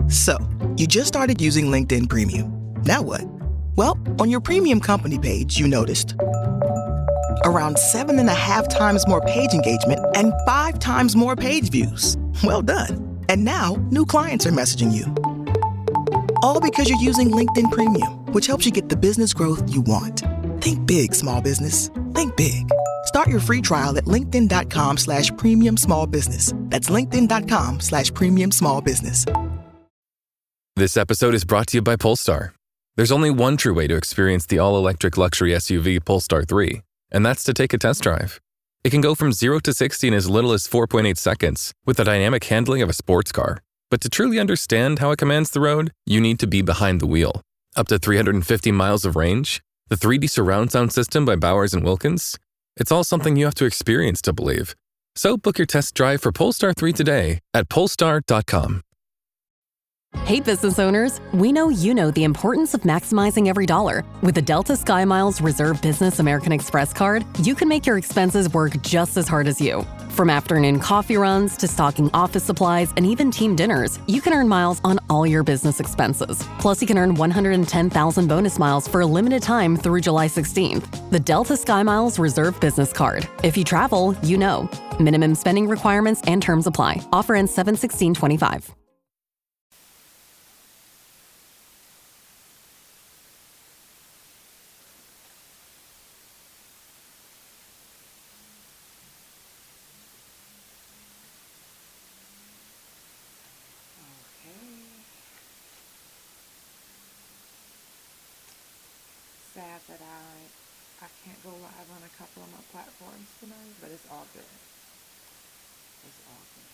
So, you just started using LinkedIn Premium. Now what? Well, on your premium company page, you noticed around 7.5 times more page engagement and 5 times more page views. Well done. And now, new clients are messaging you. All because you're using LinkedIn Premium, which helps you get the business growth you want. Think big, small business. Think big. Start your free trial at linkedin.com/premium small business. That's linkedin.com/premium small business. This episode is brought to you by Polestar. There's only one true way to experience the all-electric luxury SUV Polestar 3, and that's to take a test drive. It can go from 0 to 60 in as little as 4.8 seconds with the dynamic handling of a sports car. But to truly understand how it commands the road, you need to be behind the wheel. Up to 350 miles of range, the 3D surround sound system by Bowers & Wilkins. It's all something you have to experience to believe. So book your test drive for Polestar 3 today at polestar.com. Hey business owners, we know you know the importance of maximizing every dollar. With the Delta SkyMiles Reserve Business American Express card, you can make your expenses work just as hard as you. From afternoon coffee runs to stocking office supplies and even team dinners, you can earn miles on all your business expenses. Plus, you can earn 110,000 bonus miles for a limited time through July 16th. The Delta SkyMiles Reserve Business Card. If you travel, you know. Minimum spending requirements and terms apply. Offer ends 7/16/25. Sad that I can't go live on a couple of my platforms tonight, but it's all good. It's all good.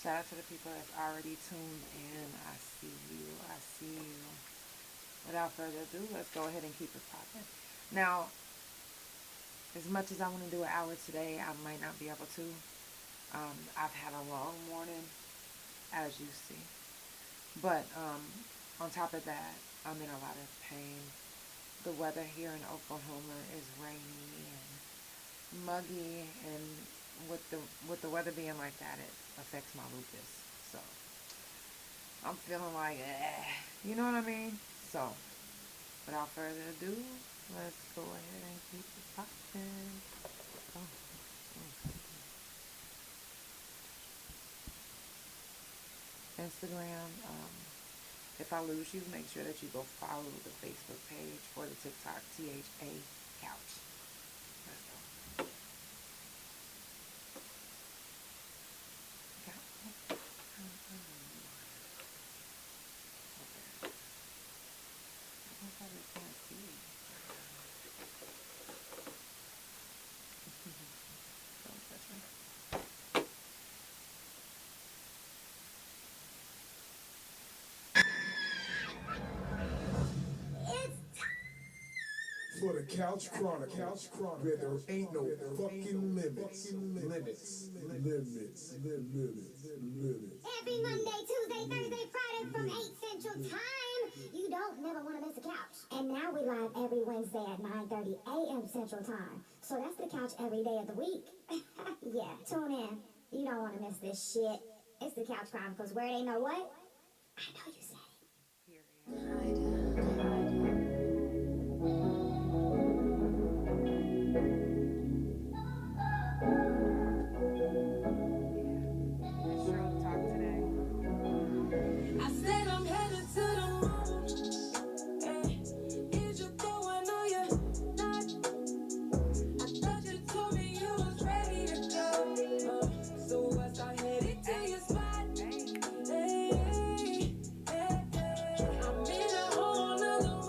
Shout out to the people that's already tuned in. I see you. I see you. Without further ado, let's go ahead and keep it popping. Now, as much as I want to do an hour today, I might not be able to. I've had a long morning, as you see. But on top of that, I'm in a lot of pain. The weather here in Oklahoma is rainy and muggy, and with the weather being like that, it affects my lupus. So I'm feeling like, you know what I mean? So without further ado, let's go ahead and keep it popping. Instagram, if I lose you, make sure that you go follow the Facebook page or the TikTok, THA Couch. Let's go. Okay. I probably can't see. Don't touch me. For the Couch Chronicles, where there ain't no fucking limits. Every Monday, Tuesday, Thursday, Friday from 8 Central Time. You don't never want to miss a couch. And now we live every Wednesday at 9:30 a.m. Central Time. So that's the couch every day of the week. Yeah, tune in. You don't want to miss this shit. It's the Couch Chronicles, where they know what? I know you said it. I'm in a whole nother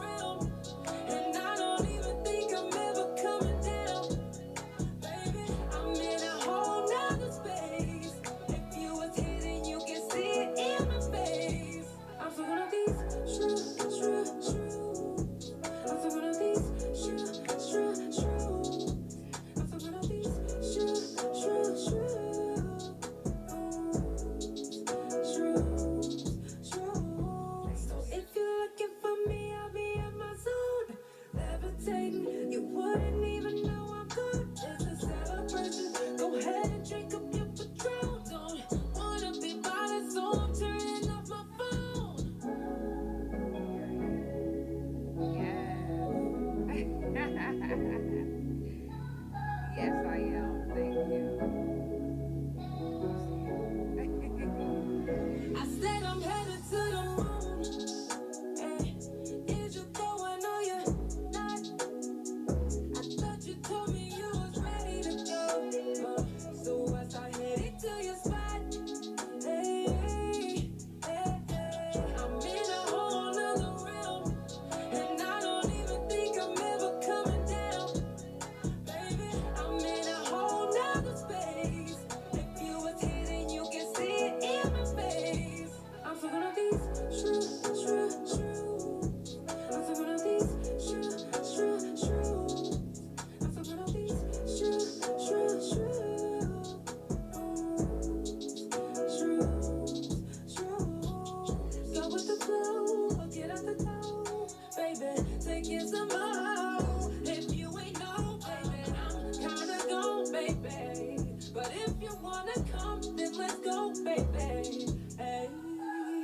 you wanna come, then let's go, baby. Hey,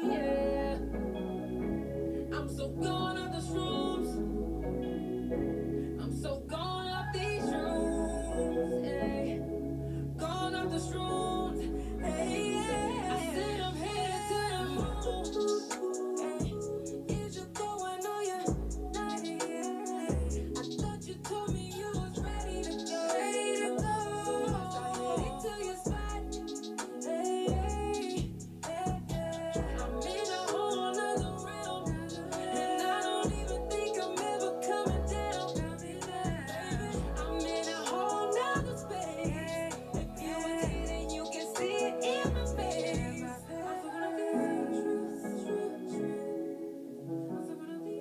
yeah. I'm so gone off the shrooms. I'm so gone off these shrooms. Hey, gone off the shrooms. Hey, yeah. I said I'm headed to the moon. Hey, is you going on your night? I thought you told me you was ready to go. Ready to go. So let's go headed to your spot. Hey, hey, hey. I'm in a whole nother realm, and I don't even think I'm ever coming down. Baby, I'm in a whole nother space. If you was here, then you can see it in my face. I'm so gonna be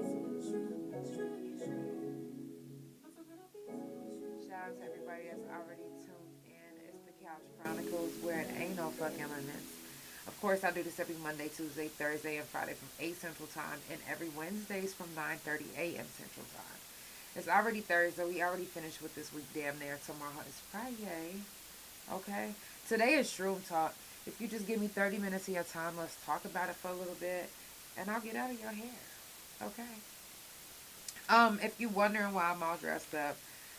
Shout out to everybody that's already tuned in. It's the Couch Chronicles, where it ain't no fucking limits. Of course, I do this every Monday, Tuesday, Thursday, and Friday from 8 Central Time, and every Wednesdays from 9:30 a.m. Central Time. It's already Thursday. We already finished with this week, damn near. Tomorrow is Friday. Okay? Today is Shroom Talk. If you just give me 30 minutes of your time, let's talk about it for a little bit, and I'll get out of your hair. Okay? If you're wondering why I'm all dressed up,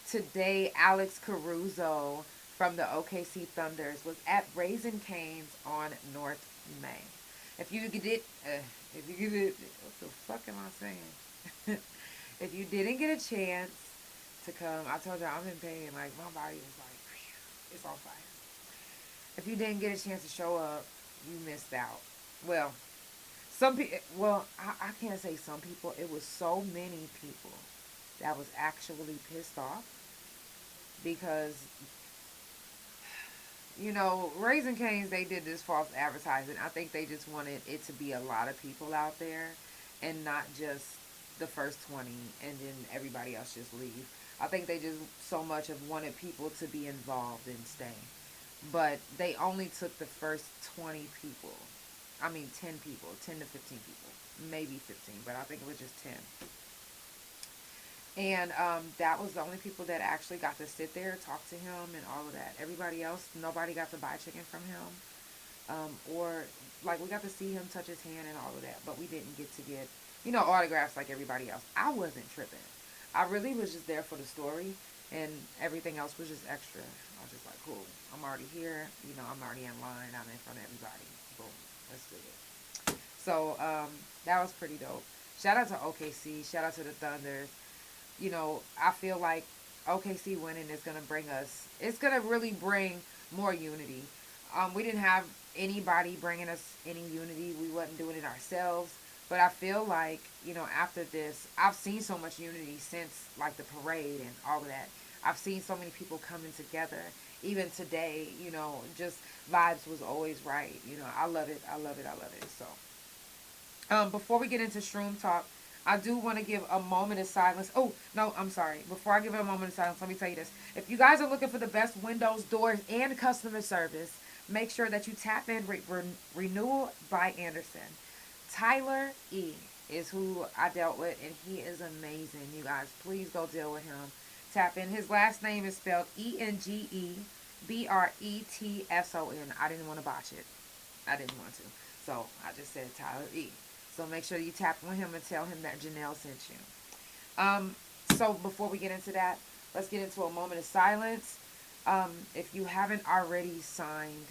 today Alex Caruso from the OKC Thunders was at Raising Cane's on North May. If you did, what the fuck am I saying? If you didn't get a chance to come, I told you I'm in pain. Like, my body is like, it's on fire. If you didn't get a chance to show up, you missed out. Well, I can't say some people. It was so many people that was actually pissed off because, you know, Raising Cane's, they did this false advertising. I think they just wanted it to be a lot of people out there and not just the first 20 and then everybody else just leave. I think they just so much have wanted people to be involved and stay. But they only took the first 20 people. I mean 10 people, 10 to 15 people. Maybe 15, but I think it was just 10. And that was the only people that actually got to sit there, talk to him, and all of that. Everybody else, nobody got to buy chicken from him. Or, like, we got to see him touch his hand and all of that. But we didn't get to get, you know, autographs like everybody else. I wasn't tripping. I really was just there for the story. And everything else was just extra. I was just like, cool. I'm already here. You know, I'm already in line. I'm in front of everybody. Boom. Let's do it. So, that was pretty dope. Shout out to OKC. Shout out to the Thunders. You know, I feel like OKC winning is going to bring us, it's going to really bring more unity. We didn't have anybody bringing us any unity. We wasn't doing it ourselves. But I feel like, you know, after this, I've seen so much unity since, like, the parade and all of that. I've seen so many people coming together. Even today, you know, just vibes was always right. You know, I love it. I love it. I love it. So, before we get into Shroom Talk, I do want to give a moment of silence. Oh, no, I'm sorry. Before I give it a moment of silence, let me tell you this. If you guys are looking for the best windows, doors, and customer service, make sure that you tap in Renewal by Anderson. Tyler E. is who I dealt with, and he is amazing. You guys, please go deal with him. Tap in. His last name is spelled ENGEBRETSON. I didn't want to botch it. I didn't want to. So I just said Tyler E. So make sure you tap on him and tell him that Janelle sent you. So before we get into that, let's get into a moment of silence. If you haven't already signed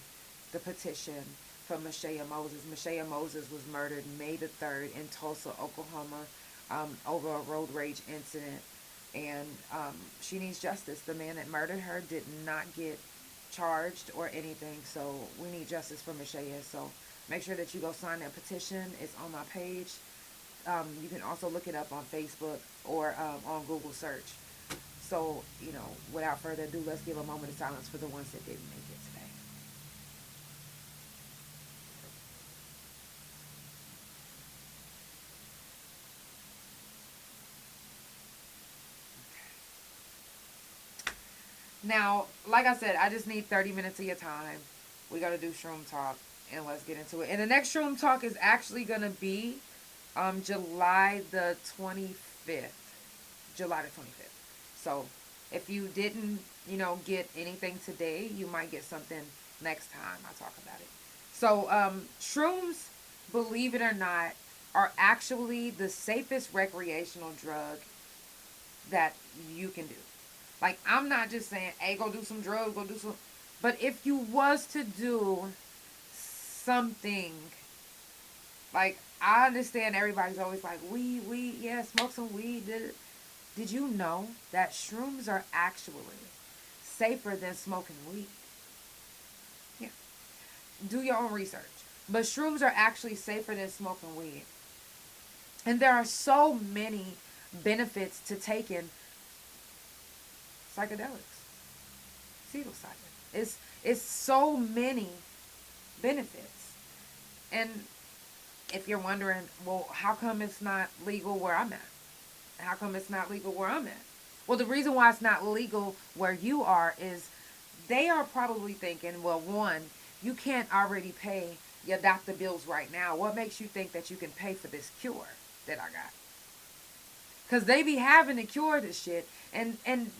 the petition for Mashaya Moses. Mashaya Moses was murdered May the 3rd in Tulsa, Oklahoma, over a road rage incident. And she needs justice. The man that murdered her did not get charged or anything. So we need justice for Mashaya. So make sure that you go sign that petition. It's on my page. You can also look it up on Facebook or on Google search. So, you know, without further ado, let's give a moment of silence for the ones that didn't make it today. Now, like I said, I just need 30 minutes of your time. We're going to do Shroom Talk, and let's get into it. And the next Shroom Talk is actually going to be July the 25th. July the 25th. So, If you didn't, get anything today, you might get something next time I talk about it. So, shrooms, believe it or not, are actually the safest recreational drug that you can do. Like, I'm not just saying, hey, go do some drugs, go do some. But if you was to do something, like, I understand everybody's always like, weed, yeah, smoke some weed. Did you know that shrooms are actually safer than smoking weed? Yeah. Do your own research. But shrooms are actually safer than smoking weed. And there are so many benefits to taking psychedelics, psilocybin. It's so many benefits. And if you're wondering, well, how come it's not legal where I'm at? How come it's not legal where I'm at? Well, the reason why it's not legal where you are is they are probably thinking, well, one, you can't already pay your doctor bills right now. What makes you think that you can pay for this cure that I got? Because they be having to cure this shit. And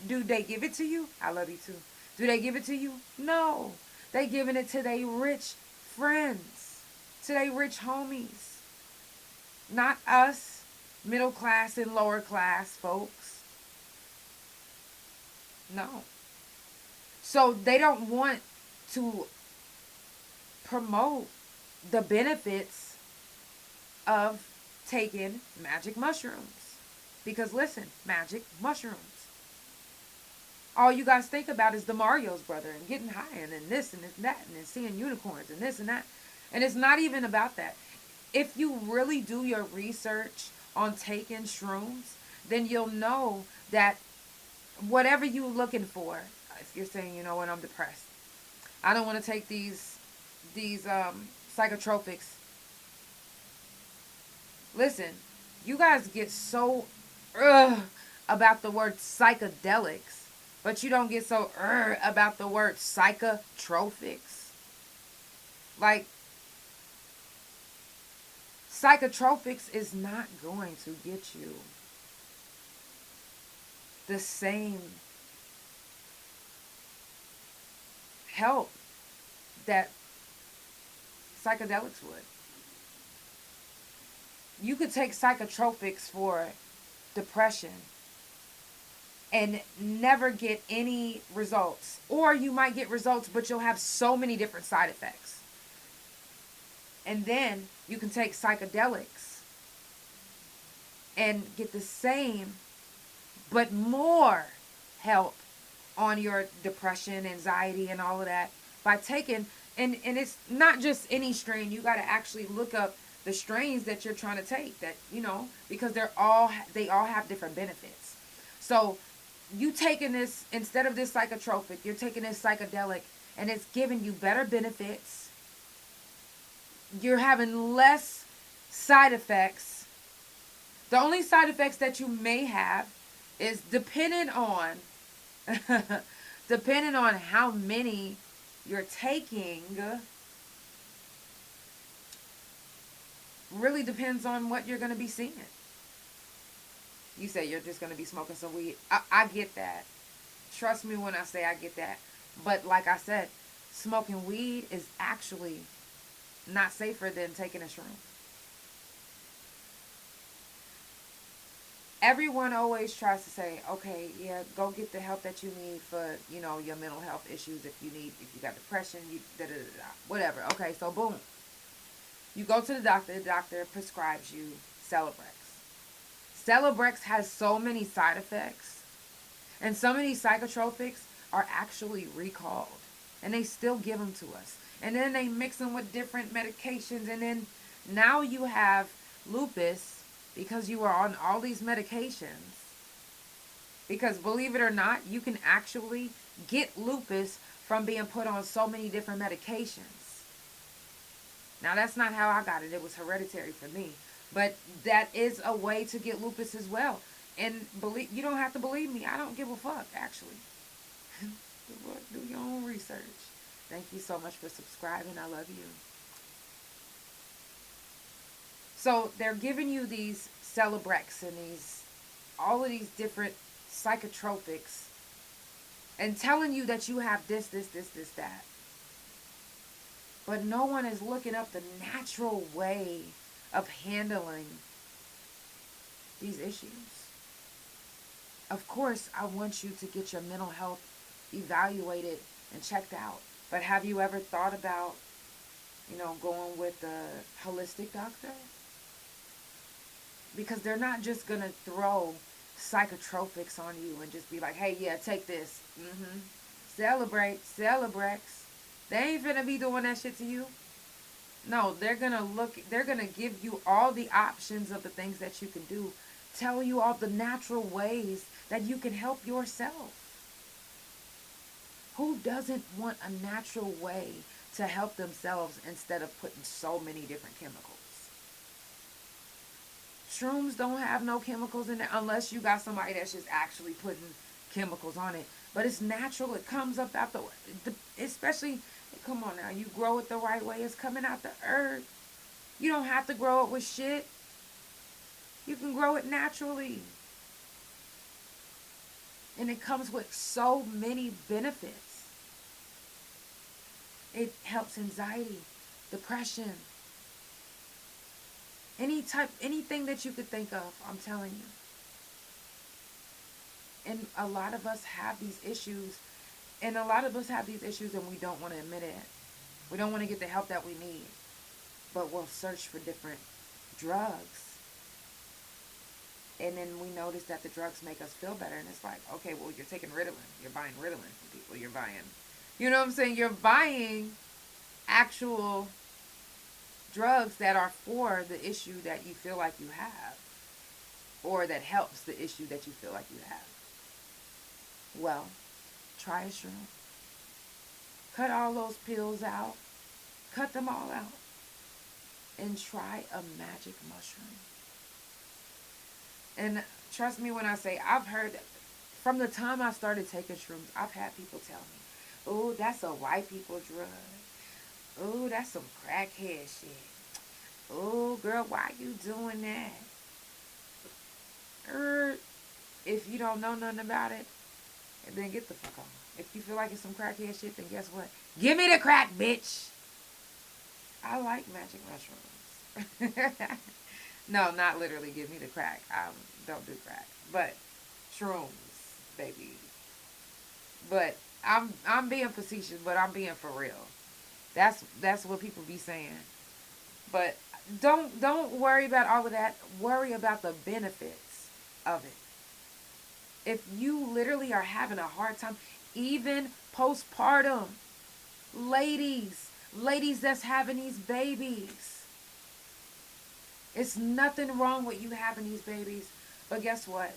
do they give it to you? I love you too. Do they give it to you? No. They giving it to their rich friends. To their rich homies. Not us, middle class and lower class folks. No. So they don't want to promote the benefits of taking magic mushrooms. Because listen, magic mushrooms. All you guys think about is the Mario's brother and getting high and then this and that and then seeing unicorns and this and that. And it's not even about that. If you really do your research on taking shrooms, then you'll know that whatever you're looking for, if you're saying, you know what, I'm depressed, I don't want to take these psychotropics. Listen, you guys get so about the word psychedelics, but you don't get so about the word psychotropics. Like, psychotropics is not going to get you the same help that psychedelics would. You could take psychotropics for depression and never get any results. Or you might get results, but you'll have so many different side effects. And then you can take psychedelics and get the same, but more help on your depression, anxiety, and all of that by taking, and it's not just any strain. You got to actually look up the strains that you're trying to take, that, because they all have different benefits. So you taking this, instead of this psychotropic, you're taking this psychedelic, and it's giving you better benefits. You're having less side effects. The only side effects that you may have is depending on how many you're taking. Really depends on what you're going to be seeing. You say you're just going to be smoking some weed. I get that. Trust me when I say I get that. But like I said, smoking weed is actually not safer than taking a shroom. Everyone always tries to say, okay, yeah, go get the help that you need for, your mental health issues. If you got depression, whatever. Okay, so boom. You go to the doctor prescribes you Celebrex. Celebrex has so many side effects. And some of these psychotropics are actually recalled. And they still give them to us. And then they mix them with different medications. And then now you have lupus because you are on all these medications. Because believe it or not, you can actually get lupus from being put on so many different medications. Now, that's not how I got it. It was hereditary for me. But that is a way to get lupus as well. And you don't have to believe me. I don't give a fuck, actually. Do your own research. Thank you so much for subscribing. I love you. So they're giving you these Celebrex and all of these different psychotropics and telling you that you have this, that. But no one is looking up the natural way of handling these issues. Of course, I want you to get your mental health evaluated and checked out. But have you ever thought about, going with a holistic doctor? Because they're not just going to throw psychotropics on you and just be like, hey, yeah, take this. Celebrate. They ain't finna be doing that shit to you. No, they're going to give you all the options of the things that you can do. Tell you all the natural ways that you can help yourself. Who doesn't want a natural way to help themselves instead of putting so many different chemicals? Shrooms don't have no chemicals in it unless you got somebody that's just actually putting chemicals on it. But it's natural. It comes up out especially, come on now, you grow it the right way. It's coming out the earth. You don't have to grow it with shit. You can grow it naturally. And it comes with so many benefits. It helps anxiety, depression, anything that you could think of, I'm telling you. And a lot of us have these issues. And we don't want to admit it. We don't want to get the help that we need. But we'll search for different drugs. And then we notice that the drugs make us feel better. And it's like, okay, well, you're taking Ritalin. You're buying Ritalin from people. You're buying, you know what I'm saying? You're buying actual drugs that are for the issue that you feel like you have. Or that helps the issue that you feel like you have. Well, try a shroom. Cut all those pills out. Cut them all out. And try a magic mushroom. And trust me when I say, I've heard, from the time I started taking shrooms, I've had people tell me, oh, that's a white people drug. Oh, that's some crackhead shit. Oh, girl, why you doing that? If you don't know nothing about it, then get the fuck on. If you feel like it's some crackhead shit, then guess what? Give me the crack, bitch. I like magic mushrooms. No, not literally give me the crack. I don't do crack. But shrooms, baby. But I'm being facetious, but I'm being for real. That's what people be saying. But don't worry about all of that. Worry about the benefits of it. If you literally are having a hard time, even postpartum, ladies that's having these babies, it's nothing wrong with you having these babies. But guess what?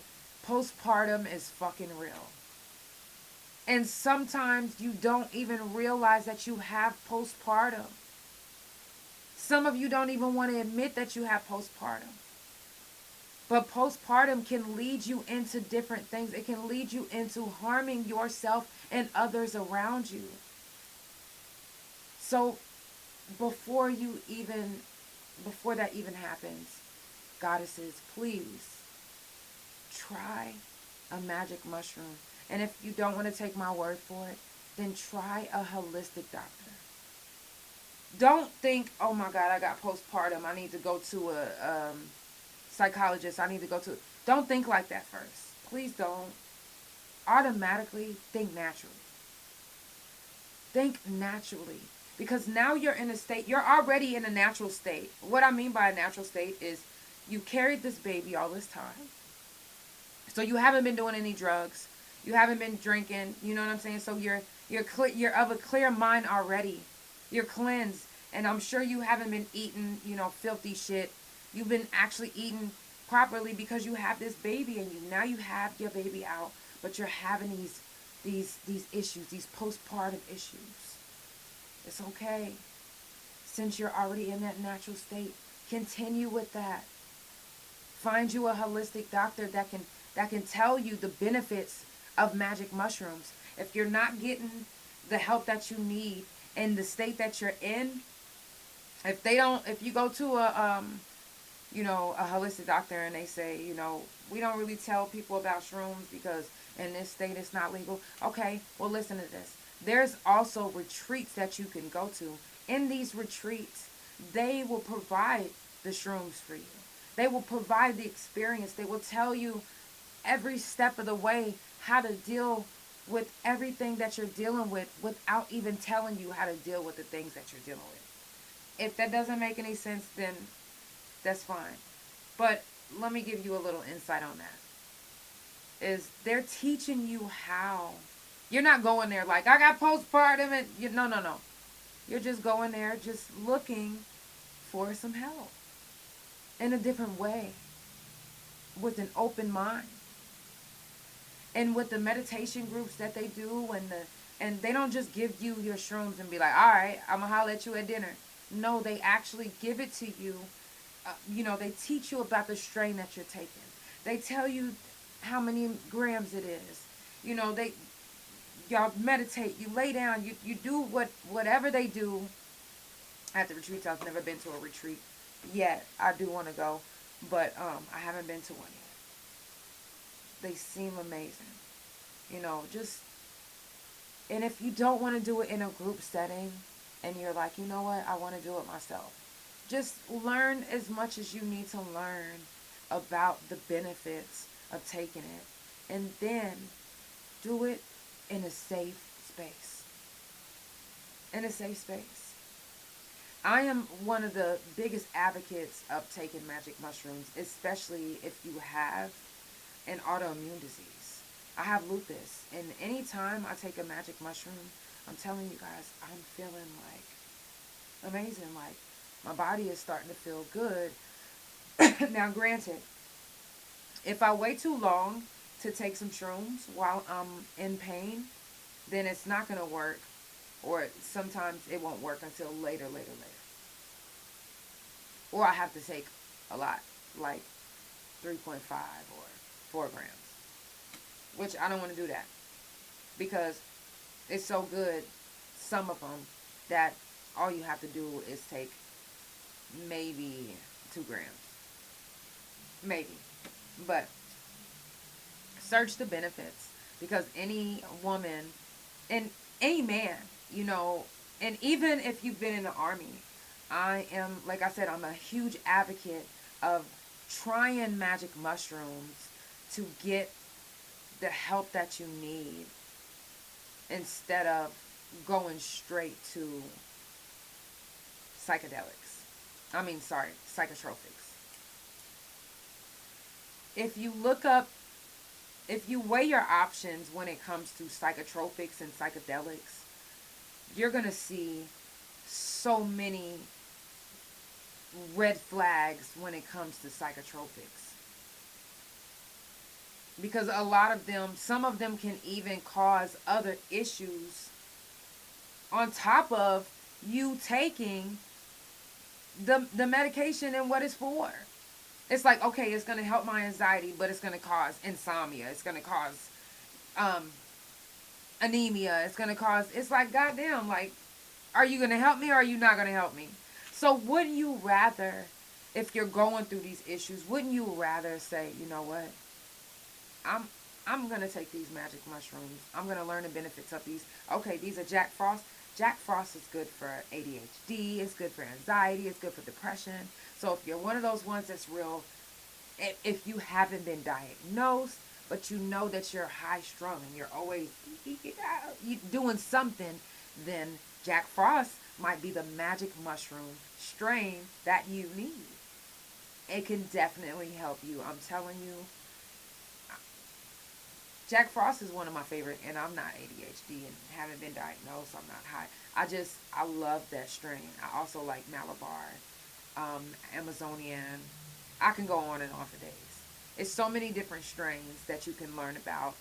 Postpartum is fucking real. And sometimes you don't even realize that you have postpartum. Some of you don't even want to admit that you have postpartum. But postpartum can lead you into different things. It can lead you into harming yourself and others around you. So before that even happens, goddesses, please try a magic mushroom. And if you don't want to take my word for it, then try a holistic doctor. Don't think, oh my God, I got postpartum. I need to go to a psychologist. Don't think like that first. Please don't. Automatically think naturally. Think naturally. Because now you're in a state, you're already in a natural state. What I mean by a natural state is you carried this baby all this time. So you haven't been doing any drugs. You haven't been drinking. You know what I'm saying? So you're of a clear mind already. You're cleansed. And I'm sure you haven't been eating, filthy shit. You've been actually eating properly because you have this baby in you. Now you have your baby out, but you're having these issues, these postpartum issues. It's okay. Since you're already in that natural state, continue with that. Find you a holistic doctor that can tell you the benefits of magic mushrooms. If you're not getting the help that you need in the state that you're in, if you go to a holistic doctor and they say, we don't really tell people about shrooms because In this state, it's not legal. Okay, well, listen to this. There's also retreats that you can go to. In these retreats, they will provide the shrooms for you. They will provide the experience. They will tell you every step of the way how to deal with everything that you're dealing with without even telling you how to deal with the things that you're dealing with. If that doesn't make any sense, then that's fine. But let me give you a little insight on that. Is they're teaching you how. You're not going there like, I got postpartum and no. You're just going there just looking for some help in a different way with an open mind. And with the meditation groups that they do and they don't just give you your shrooms and be like, all right, I'm going to holler at you at dinner. No, they actually give it to you. They teach you about the strain that you're taking. They tell you how many grams it is. Y'all meditate, you lay down, you do whatever they do at the retreats. I've never been to a retreat yet. I do want to go, but I haven't been to one yet. They seem amazing. And if you don't want to do it in a group setting and you're like, you know what, I want to do it myself. Just learn as much as you need to learn about the benefits of taking it. And then do it in a safe space. In a safe space. I am one of the biggest advocates of taking magic mushrooms, especially if you have an autoimmune disease. I have lupus, and anytime I take a magic mushroom, I'm telling you guys, I'm feeling like amazing. Like my body is starting to feel good. Now, granted, if I wait too long to take some shrooms while I'm in pain, then it's not going to work, or sometimes it won't work until later. Or I have to take a lot, like 3.5 or 4 grams, which I don't want to do that because it's so good, some of them, that all you have to do is take maybe 2 grams. Maybe. But search the benefits, because any woman and any man, and even if you've been in the Army, I am, like I said, I'm a huge advocate of trying magic mushrooms to get the help that you need instead of going straight to psychotropics. If you weigh your options when it comes to psychotropics and psychedelics, you're going to see so many red flags when it comes to psychotropics. Because a lot of them, some of them can even cause other issues on top of you taking the medication and what it's for. It's like, okay, it's going to help my anxiety, but it's going to cause insomnia. It's going to cause anemia. It's like, goddamn, like, are you going to help me or are you not going to help me? So wouldn't you rather, if you're going through these issues, wouldn't you rather say, you know what? I'm going to take these magic mushrooms. I'm going to learn the benefits of these. Okay, these are Jack Frost. Jack Frost is good for ADHD. It's good for anxiety. It's good for depression. So if you're one of those ones that's real, if you haven't been diagnosed, but you know that you're high strung and you're always doing something, then Jack Frost might be the magic mushroom strain that you need. It can definitely help you. I'm telling you, Jack Frost is one of my favorite, and I'm not ADHD and haven't been diagnosed. I'm not high. I love that strain. I also like Malabar, Amazonian. I can go on and on for days. It's so many different strains that you can learn about.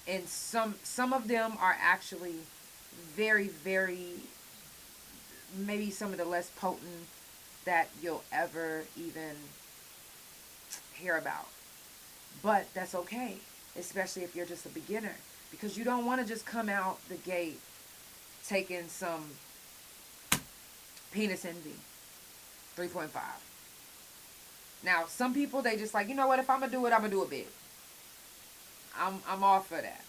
And some of them are actually very, very, maybe some of the less potent that you'll ever even hear about. But that's okay, especially if you're just a beginner, because you don't want to just come out the gate taking some penis envy 3.5. Now, some people, they just like, you know what, if I'm going to do it, I'm going to do it big. I'm all for that.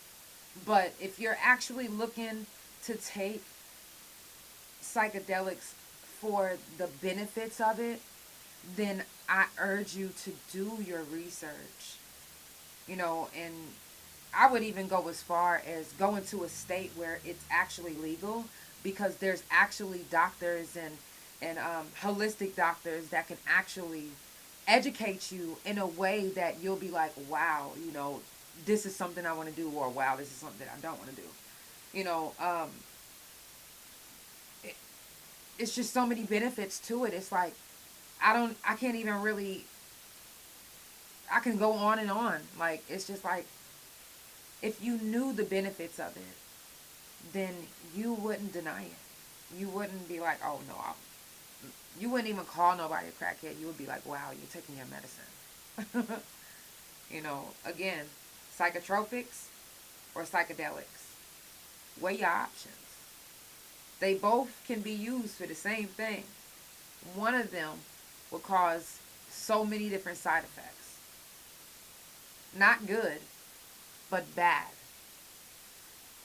But if you're actually looking to take psychedelics for the benefits of it, then I urge you to do your research. And I would even go as far as going to a state where it's actually legal, because there's actually doctors and holistic doctors that can actually educate you in a way that you'll be like, wow, this is something I want to do, or wow, this is something I don't want to do. It's just so many benefits to it. It's like, I can't even really, I can go on and on. Like, it's just like, if you knew the benefits of it, then you wouldn't deny it. You wouldn't be like, oh no, you wouldn't even call nobody a crackhead. You would be like, wow, you're taking your medicine. Again, psychotropics or psychedelics. Weigh your options. They both can be used for the same thing. One of them will cause so many different side effects. Not good, but bad.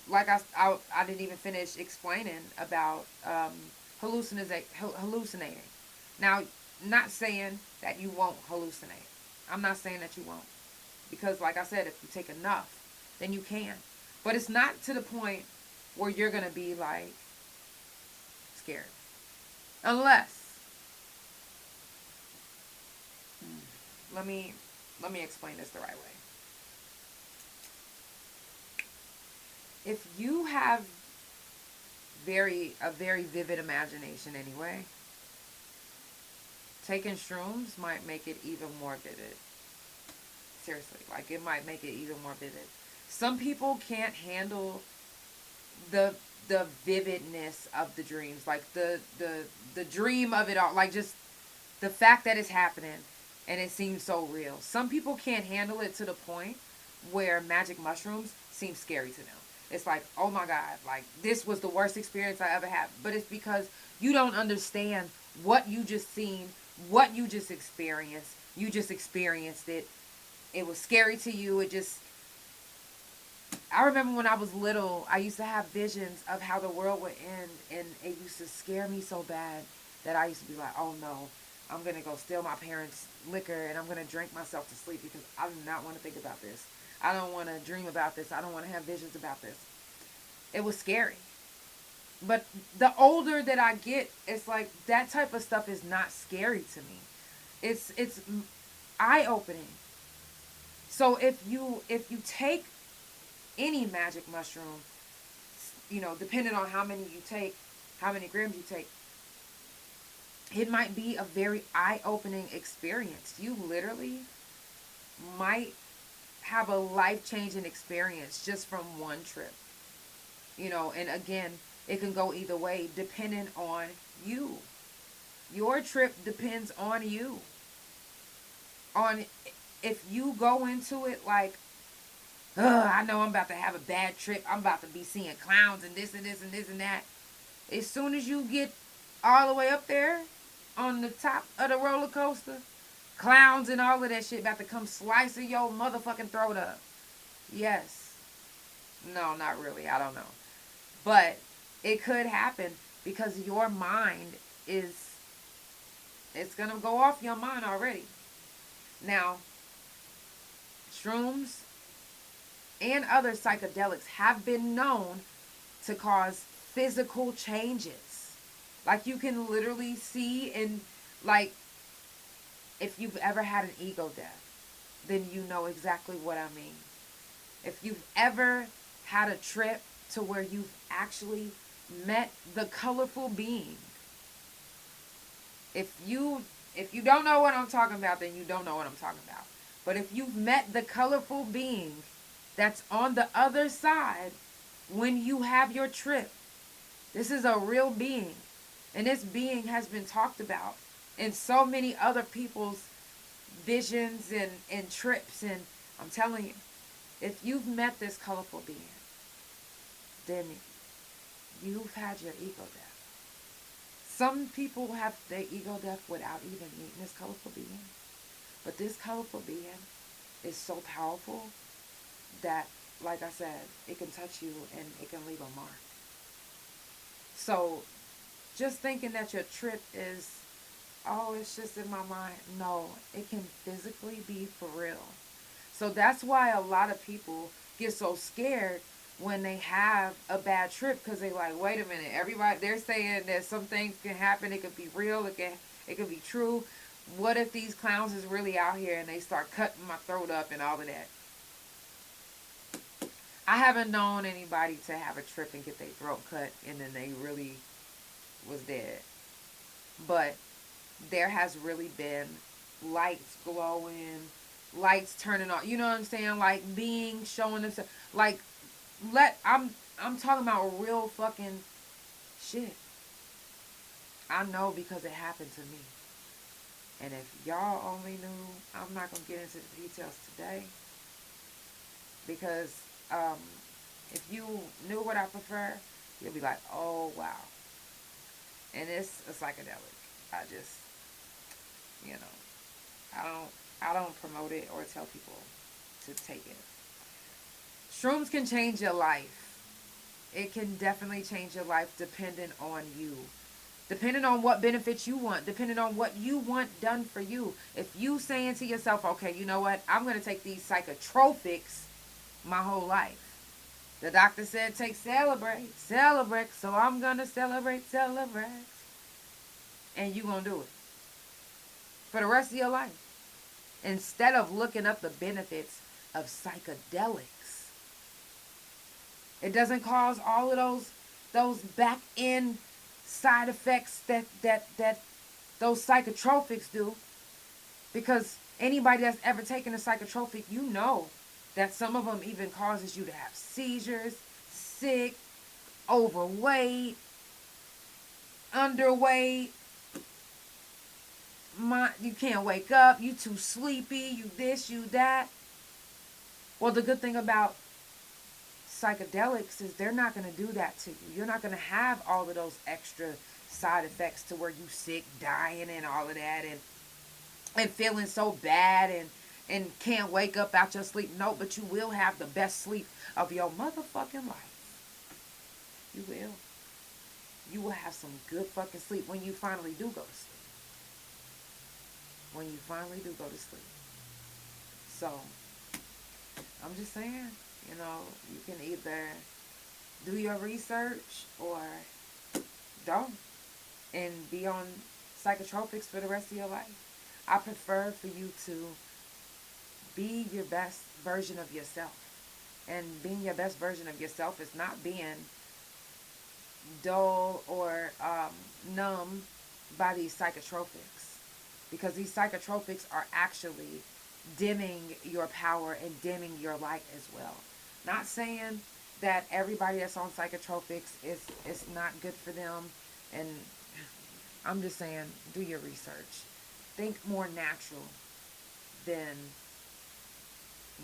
Like I didn't even finish explaining about hallucinating. Now, not saying that you won't hallucinate. I'm not saying that you won't. Because like I said, if you take enough, then you can. But it's not to the point where you're going to be like scared. Unless, let me explain this the right way. If you have a very vivid imagination anyway, taking shrooms might make it even more vivid. Seriously, like, it might make it even more vivid. Some people can't handle the vividness of the dreams, like the dream of it all, like just the fact that it's happening and it seems so real. Some people can't handle it to the point where magic mushrooms seem scary to them. It's like, oh my God, like, this was the worst experience I ever had. But it's because you don't understand what you just seen, what you just experienced. You just experienced it. It was scary to you. I remember when I was little, I used to have visions of how the world would end, and it used to scare me so bad that I used to be like, oh no, I'm going to go steal my parents' liquor and I'm going to drink myself to sleep because I do not want to think about this. I don't want to dream about this. I don't want to have visions about this. It was scary. But the older that I get, it's like that type of stuff is not scary to me. It's eye-opening. So if you take any magic mushroom, depending on how many you take, how many grams you take, it might be a very eye-opening experience. You literally might have a life-changing experience just from one trip. And again, it can go either way depending on you. Your trip depends on you. If you go into it like, I know I'm about to have a bad trip. I'm about to be seeing clowns and this and this and this and that. As soon as you get all the way up there on the top of the roller coaster, clowns and all of that shit about to come slicing your motherfucking throat up. Yes. No, not really. I don't know. But it could happen because your mind it's going to go off your mind already. Now, shrooms and other psychedelics have been known to cause physical changes. Like, you can literally see in, like, if you've ever had an ego death, then you know exactly what I mean. If you've ever had a trip to where you've actually met the colorful being. If you don't know what I'm talking about, then you don't know what I'm talking about. But if you've met the colorful being that's on the other side when you have your trip, this is a real being. And this being has been talked about in so many other people's visions and trips. And I'm telling you, if you've met this colorful being, then you've had your ego death. Some people have their ego death without even meeting this colorful being. But this colorful being is so powerful that, like I said, it can touch you and it can leave a mark. So just thinking that your trip is, oh, it's just in my mind. No, it can physically be for real. So that's why a lot of people get so scared when they have a bad trip, because they like, wait a minute, everybody, they're saying that some things can happen. It could be real. It could be true. What if these clowns is really out here and they start cutting my throat up and all of that? I haven't known anybody to have a trip and get their throat cut and then they really was dead. But there has really been lights glowing, lights turning on. You know what I'm saying? Like being showing themselves. Like I'm talking about real fucking shit. I know because it happened to me. And if y'all only knew, I'm not gonna get into the details today. Because if you knew what I prefer, you'll be like, oh wow. And it's a psychedelic. I just, you know, I don't promote it or tell people to take it. Shrooms can change your life. It can definitely change your life depending on you. Depending on what benefits you want. Depending on what you want done for you. If you saying to yourself, okay, you know what? I'm going to take these psychotropics my whole life. The doctor said take celebrate. So I'm going to celebrate. And you going to do it. For the rest of your life. Instead of looking up the benefits of psychedelics. It doesn't cause all of those back end side effects that those psychotropics do. Because anybody that's ever taken a psychotropic, you know that some of them even causes you to have seizures, sick, overweight, underweight. You can't wake up, you too sleepy, you this, you that. Well, the good thing about psychedelics is they're not going to do that to you. You're not going to have all of those extra side effects to where you sick, dying and all of that and feeling so bad and can't wake up out your sleep. No, but you will have the best sleep of your motherfucking life. You will. You will have some good fucking sleep when you finally do go to sleep. When you finally do go to sleep. So, I'm just saying, you know, you can either do your research or don't and be on psychotropics for the rest of your life. I prefer for you to be your best version of yourself. And being your best version of yourself is not being dull or numb by these psychotropics. Because these psychotropics are actually dimming your power and dimming your light as well. Not saying that everybody that's on psychotropics is not good for them. And I'm just saying, do your research. Think more natural than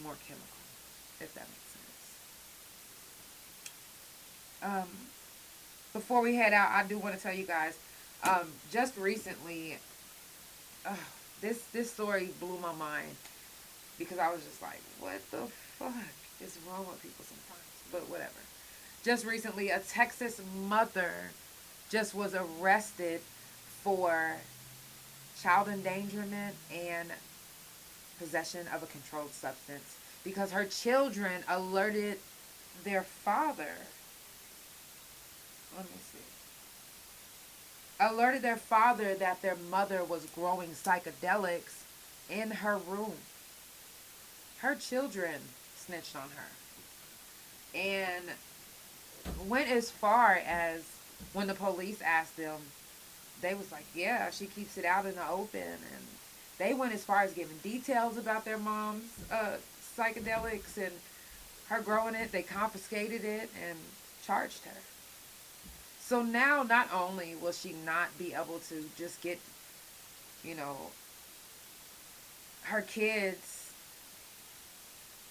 more chemical, if that makes sense. Before we head out, I do want to tell you guys, just recently, this story blew my mind because I was just like, what the fuck is wrong with people sometimes? But whatever. Just recently, a Texas mother just was arrested for child endangerment and possession of a controlled substance because her children alerted their father. Let me see. Alerted their father that their mother was growing psychedelics in her room. Her children snitched on her. And went as far as when the police asked them, they was like, yeah, she keeps it out in the open. And they went as far as giving details about their mom's psychedelics and her growing it. They confiscated it and charged her. So now not only will she not be able to just get, you know, her kids,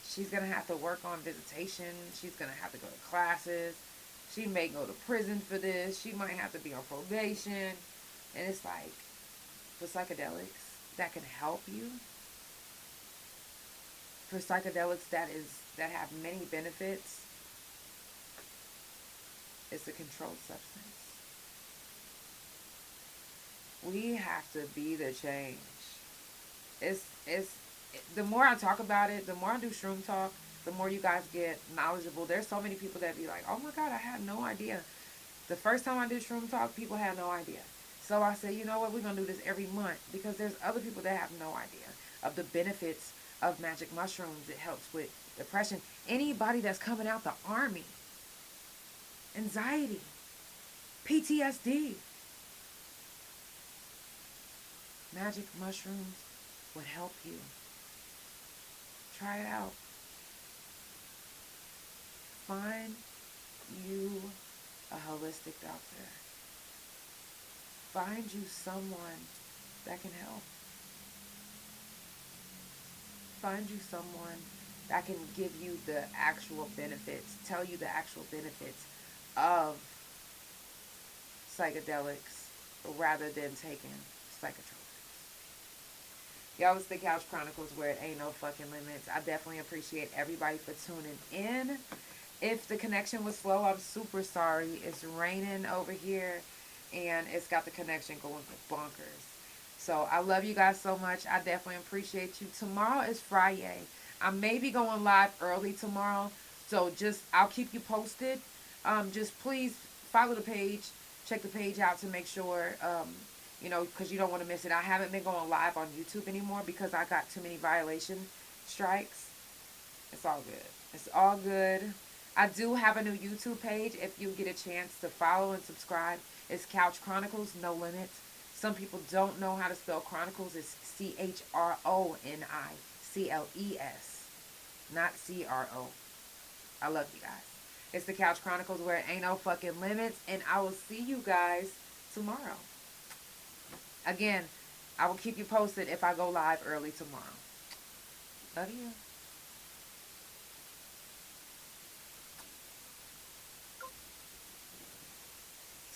she's going to have to work on visitation. She's going to have to go to classes. She may go to prison for this. She might have to be on probation. And it's like, for psychedelics that can help you, for psychedelics that have many benefits, it's a controlled substance. We have to be the change. It's the more I talk about it, the more I do Shroom Talk, the more you guys get knowledgeable. There's so many people that be like, oh my God, I had no idea. The first time I did Shroom Talk, people had no idea. So I said, you know what, we're going to do this every month because there's other people that have no idea of the benefits of magic mushrooms. It helps with depression. Anybody that's coming out the army, anxiety, PTSD. Magic mushrooms would help you. Try it out. Find you a holistic doctor. Find you someone that can help. Find you someone that can give you the actual benefits, tell you the actual benefits of psychedelics rather than taking psychotropics. Y'all, it's the Couch Chronicles where it ain't no fucking limits. I definitely appreciate everybody for tuning in. If the connection was slow, I'm super sorry. It's raining over here and it's got the connection going bonkers. So I love you guys so much. I definitely appreciate you. Tomorrow is Friday. I may be going live early tomorrow. So I'll keep you posted. Just please follow the page. Check the page out to make sure, because you don't want to miss it. I haven't been going live on YouTube anymore because I got too many violation strikes. It's all good. It's all good. I do have a new YouTube page. If you get a chance to follow and subscribe, it's Couch Chronicles No Limits. Some people don't know how to spell Chronicles. It's CHRONICLES, not CRO. I love you guys. It's the Couch Chronicles where it ain't no fucking limits. And I will see you guys tomorrow. Again, I will keep you posted if I go live early tomorrow. Love you.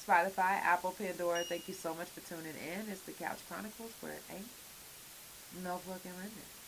Spotify, Apple, Pandora, thank you so much for tuning in. It's the Couch Chronicles where it ain't no fucking limits.